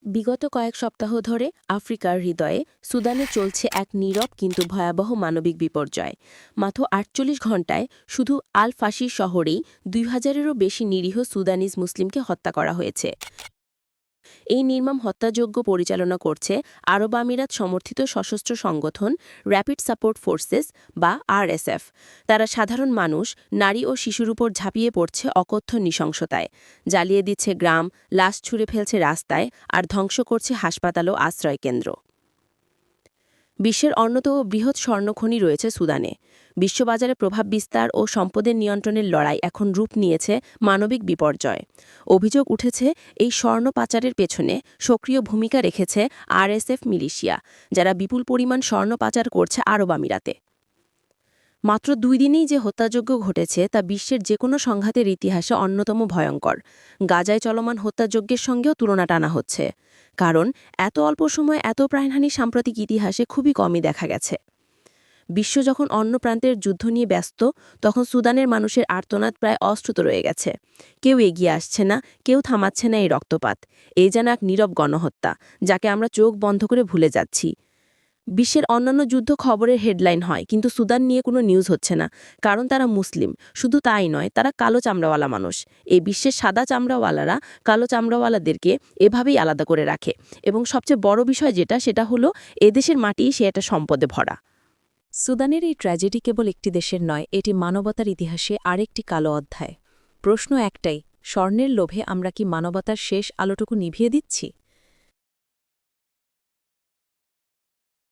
বিগত কয়েক সপ্তাহ ধরে আফ্রিকার হৃদয়ে সুদানে চলছে এক নীরব কিন্তু ভয়াবহ মানবিক বিপর্যয়। মাত্র ৪৮ ঘণ্টায় শুধু আল ফাশির শহরেই ২,০০০-এরও বেশি নিরীহ সুদানিজ মুসলিমকে হত্যা করা হয়েছে। এই নির্মম হত্যাযজ্ঞ পরিচালনা করছে আরব আমিরাত সমর্থিত সশস্ত্র সংগঠন র্যাপিড সাপোর্ট ফোর্সেস বা আরএসএফ। তারা সাধারণ মানুষ, নারী ও শিশুর উপর ঝাঁপিয়ে পড়ছে অকথ্য নৃশংসতায়, জ্বালিয়ে দিচ্ছে গ্রাম, লাশ ছুঁড়ে ফেলছে রাস্তায় আর ধ্বংস করছে হাসপাতাল ও আশ্রয়কেন্দ্র। বিশ্বের অন্যতম বৃহৎ স্বর্ণখনি রয়েছে সুদানে। বিশ্ববাজারে প্রভাব বিস্তার ও সম্পদের নিয়ন্ত্রণের লড়াই এখন রূপ নিয়েছে মানবিক বিপর্যয়। অভিযোগ উঠেছে এই স্বর্ণ পাচারের পেছনে সক্রিয় ভূমিকা রেখেছে আরএসএফ মিলিশিয়া, যারা বিপুল পরিমাণ স্বর্ণ পাচার করছে আরব আমিরাতে। মাত্র ২ দিনেই যে হত্যাযজ্ঞ ঘটেছে তা বিশ্বের যে কোনো সংঘাতের ইতিহাসে অন্যতম ভয়ঙ্কর। গাজায় চলমান হত্যাযজ্ঞের সঙ্গেও তুলনা টানা হচ্ছে, কারণ এত অল্প সময়ে এত প্রাণহানি সাম্প্রতিক ইতিহাসে খুবই কমই দেখা গেছে। বিশ্ব যখন অন্য প্রান্তের যুদ্ধ নিয়ে ব্যস্ত, তখন সুদানের মানুষের আর্তনাদ প্রায় অশ্রুত রয়ে গেছে। কেউ এগিয়ে আসছে না, কেউ থামাচ্ছে না এই রক্তপাত। এই যেন এক নীরব গণহত্যা, যাকে আমরা চোখ বন্ধ করে ভুলে যাচ্ছি। বিশ্বের অন্যান্য যুদ্ধ খবরের হেডলাইন হয়, কিন্তু সুদান নিয়ে কোনো নিউজ হচ্ছে না, কারণ তারা মুসলিম। শুধু তাই নয়, তারা কালো চামড়াওয়ালা মানুষ। এই বিশ্বের সাদা চামড়াওয়ালারা কালো চামড়াওয়ালাদেরকে এভাবেই আলাদা করে রাখে, এবং সবচেয়ে বড় বিষয় সেটা হলো এদেশের মাটি সে একটা সম্পদে ভরা। সুদানের এই ট্র্যাজেডি কেবল একটি দেশের নয়, এটি মানবতার ইতিহাসে আরেকটি কালো অধ্যায়। প্রশ্ন একটাই, স্বর্ণের লোভে আমরা কি মানবতার শেষ আলোটুকু নিভিয়ে দিচ্ছি?